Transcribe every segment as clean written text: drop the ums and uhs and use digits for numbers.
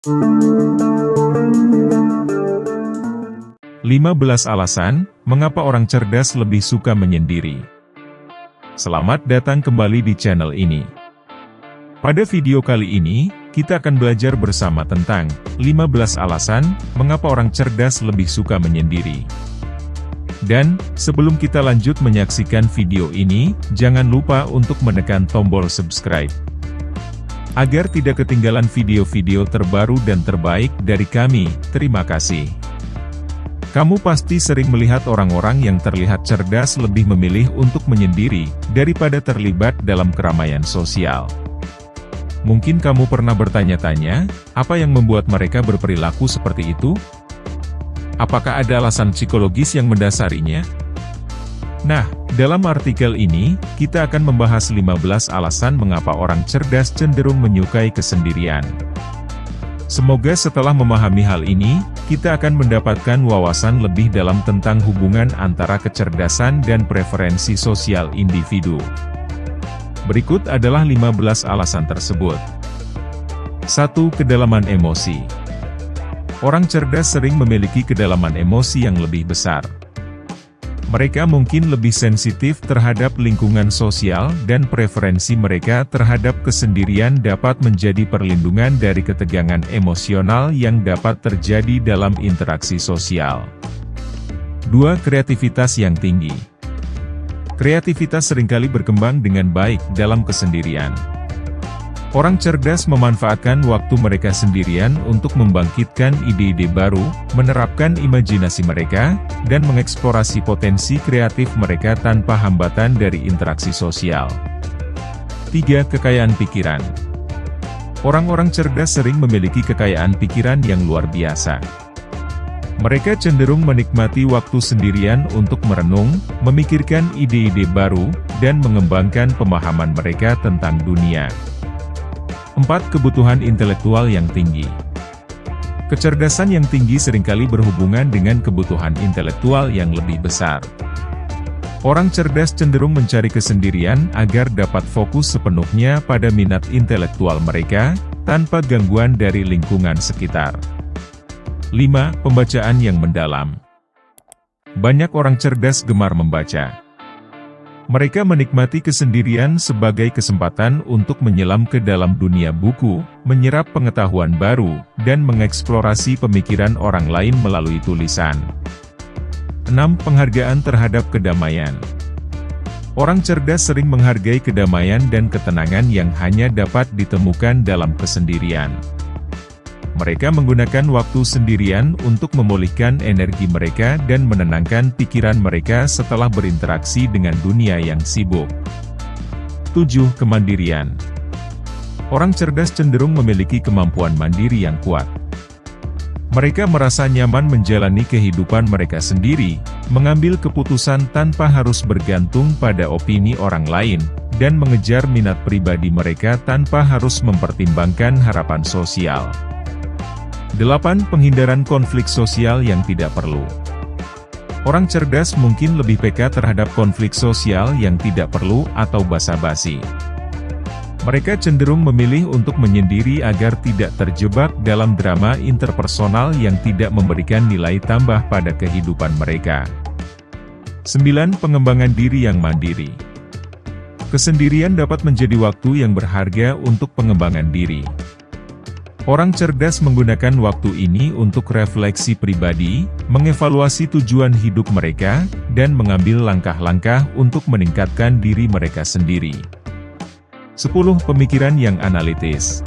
15 alasan mengapa orang cerdas lebih suka menyendiri. Selamat datang kembali di channel ini. Pada video kali ini, kita akan belajar bersama tentang 15 alasan mengapa orang cerdas lebih suka menyendiri. Dan, sebelum kita lanjut menyaksikan video ini, jangan lupa untuk menekan tombol subscribe. Agar tidak ketinggalan video-video terbaru dan terbaik dari kami, terima kasih. Kamu pasti sering melihat orang-orang yang terlihat cerdas lebih memilih untuk menyendiri, daripada terlibat dalam keramaian sosial. Mungkin kamu pernah bertanya-tanya, apa yang membuat mereka berperilaku seperti itu? Apakah ada alasan psikologis yang mendasarinya? Nah, dalam artikel ini, kita akan membahas 15 alasan mengapa orang cerdas cenderung menyukai kesendirian. Semoga setelah memahami hal ini, kita akan mendapatkan wawasan lebih dalam tentang hubungan antara kecerdasan dan preferensi sosial individu. Berikut adalah 15 alasan tersebut. 1. Kedalaman emosi. Orang cerdas sering memiliki kedalaman emosi yang lebih besar. Mereka mungkin lebih sensitif terhadap lingkungan sosial dan preferensi mereka terhadap kesendirian dapat menjadi perlindungan dari ketegangan emosional yang dapat terjadi dalam interaksi sosial. 2. Kreativitas yang tinggi. Kreativitas seringkali berkembang dengan baik dalam kesendirian. Orang cerdas memanfaatkan waktu mereka sendirian untuk membangkitkan ide-ide baru, menerapkan imajinasi mereka, dan mengeksplorasi potensi kreatif mereka tanpa hambatan dari interaksi sosial. 3. Kekayaan pikiran. Orang-orang cerdas sering memiliki kekayaan pikiran yang luar biasa. Mereka cenderung menikmati waktu sendirian untuk merenung, memikirkan ide-ide baru, dan mengembangkan pemahaman mereka tentang dunia. 4. Kebutuhan intelektual yang tinggi. Kecerdasan yang tinggi seringkali berhubungan dengan kebutuhan intelektual yang lebih besar. Orang cerdas cenderung mencari kesendirian agar dapat fokus sepenuhnya pada minat intelektual mereka, tanpa gangguan dari lingkungan sekitar. 5. Pembacaan yang mendalam. Banyak orang cerdas gemar membaca. Mereka menikmati kesendirian sebagai kesempatan untuk menyelam ke dalam dunia buku, menyerap pengetahuan baru, dan mengeksplorasi pemikiran orang lain melalui tulisan. 6. Penghargaan terhadap kedamaian. Orang cerdas sering menghargai kedamaian dan ketenangan yang hanya dapat ditemukan dalam kesendirian. Mereka menggunakan waktu sendirian untuk memulihkan energi mereka dan menenangkan pikiran mereka setelah berinteraksi dengan dunia yang sibuk. 7. Kemandirian. Orang cerdas cenderung memiliki kemampuan mandiri yang kuat. Mereka merasa nyaman menjalani kehidupan mereka sendiri, mengambil keputusan tanpa harus bergantung pada opini orang lain, dan mengejar minat pribadi mereka tanpa harus mempertimbangkan harapan sosial. 8. Penghindaran konflik sosial yang tidak perlu. Orang cerdas mungkin lebih peka terhadap konflik sosial yang tidak perlu atau basa-basi. Mereka cenderung memilih untuk menyendiri agar tidak terjebak dalam drama interpersonal yang tidak memberikan nilai tambah pada kehidupan mereka. 9. Pengembangan diri yang mandiri. Kesendirian dapat menjadi waktu yang berharga untuk pengembangan diri. Orang cerdas menggunakan waktu ini untuk refleksi pribadi, mengevaluasi tujuan hidup mereka, dan mengambil langkah-langkah untuk meningkatkan diri mereka sendiri. 10. Pemikiran yang analitis.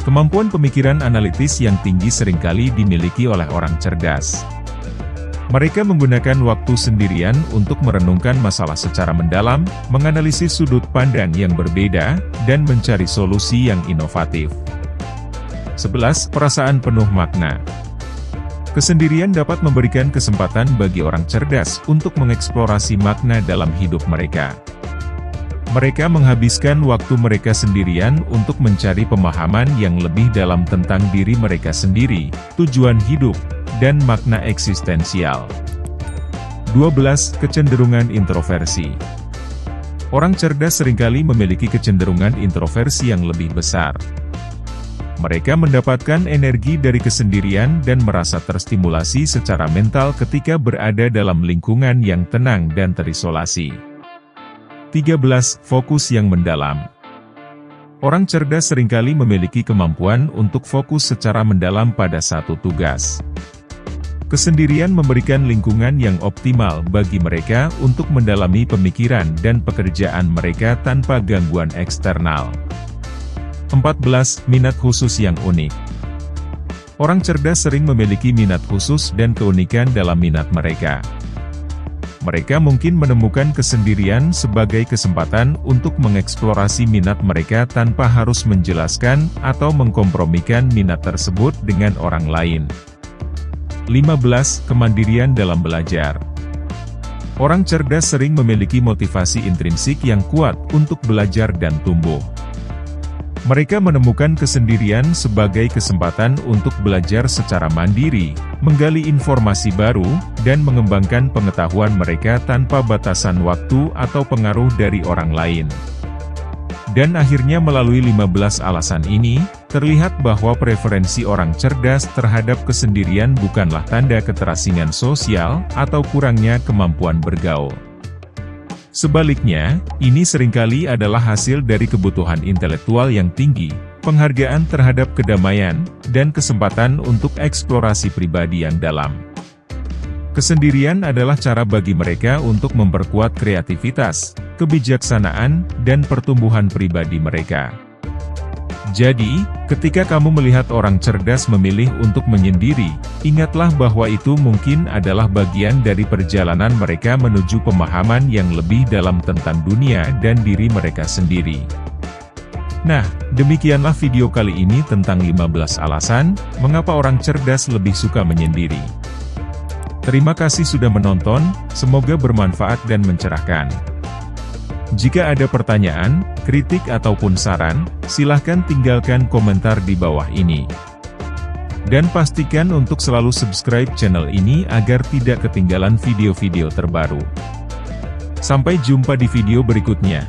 Kemampuan pemikiran analitis yang tinggi seringkali dimiliki oleh orang cerdas. Mereka menggunakan waktu sendirian untuk merenungkan masalah secara mendalam, menganalisis sudut pandang yang berbeda, dan mencari solusi yang inovatif. 11. Perasaan penuh makna. Kesendirian dapat memberikan kesempatan bagi orang cerdas untuk mengeksplorasi makna dalam hidup mereka. Mereka menghabiskan waktu mereka sendirian untuk mencari pemahaman yang lebih dalam tentang diri mereka sendiri, tujuan hidup, dan makna eksistensial. 12. Kecenderungan introversi. Orang cerdas seringkali memiliki kecenderungan introversi yang lebih besar. Mereka mendapatkan energi dari kesendirian dan merasa terstimulasi secara mental ketika berada dalam lingkungan yang tenang dan terisolasi. 13. Fokus yang mendalam. Orang cerdas seringkali memiliki kemampuan untuk fokus secara mendalam pada satu tugas. Kesendirian memberikan lingkungan yang optimal bagi mereka untuk mendalami pemikiran dan pekerjaan mereka tanpa gangguan eksternal. 14. Minat khusus yang unik. Orang cerdas sering memiliki minat khusus dan keunikan dalam minat mereka. Mereka mungkin menemukan kesendirian sebagai kesempatan untuk mengeksplorasi minat mereka tanpa harus menjelaskan atau mengkompromikan minat tersebut dengan orang lain. 15. Kemandirian dalam belajar. Orang cerdas sering memiliki motivasi intrinsik yang kuat untuk belajar dan tumbuh. Mereka menemukan kesendirian sebagai kesempatan untuk belajar secara mandiri, menggali informasi baru, dan mengembangkan pengetahuan mereka tanpa batasan waktu atau pengaruh dari orang lain. Dan akhirnya melalui 15 alasan ini, terlihat bahwa preferensi orang cerdas terhadap kesendirian bukanlah tanda keterasingan sosial atau kurangnya kemampuan bergaul. Sebaliknya, ini seringkali adalah hasil dari kebutuhan intelektual yang tinggi, penghargaan terhadap kedamaian, dan kesempatan untuk eksplorasi pribadi yang dalam. Kesendirian adalah cara bagi mereka untuk memperkuat kreativitas, kebijaksanaan, dan pertumbuhan pribadi mereka. Jadi, ketika kamu melihat orang cerdas memilih untuk menyendiri, ingatlah bahwa itu mungkin adalah bagian dari perjalanan mereka menuju pemahaman yang lebih dalam tentang dunia dan diri mereka sendiri. Nah, demikianlah video kali ini tentang 15 alasan mengapa orang cerdas lebih suka menyendiri. Terima kasih sudah menonton, semoga bermanfaat dan mencerahkan. Jika ada pertanyaan, kritik ataupun saran, silahkan tinggalkan komentar di bawah ini. Dan pastikan untuk selalu subscribe channel ini agar tidak ketinggalan video-video terbaru. Sampai jumpa di video berikutnya.